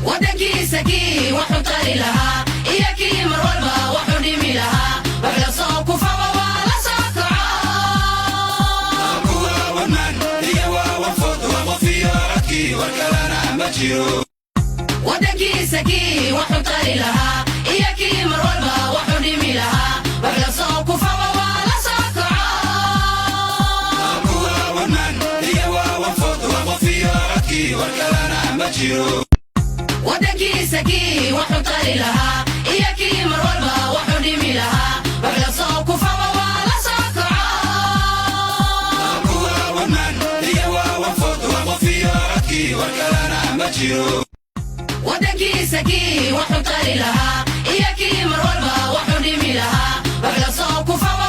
waddankiisa kii waxu tari lahaa iyo kii mar walba waxu dhimi lahaa wax la soo kufaba waa la soo kaco kuwa wadnan iyo waa wafood waa qofiyo codkii war kalena ma jiro waddankiisa kii waxu tari lahaa iyo kii mar walba waxu dhimi lahaa wax la soo kufaba waa la soo kaco kuwa wadnan iyo waa wafood waa qofiyo codkii war kalena ma jiro waddankiisa kii waxu tari lahaa iyo kii mar walba waxu dhimi lahaa wax la soo kufaba waa la soo kaco kuwa wadnan iyo waa wafood waa qofiyo codkii war kalena ma jiro waddankiisa kii waxu tari lahaa iyo kii mar walba waxu dhimi lahaa wax la soo kufaba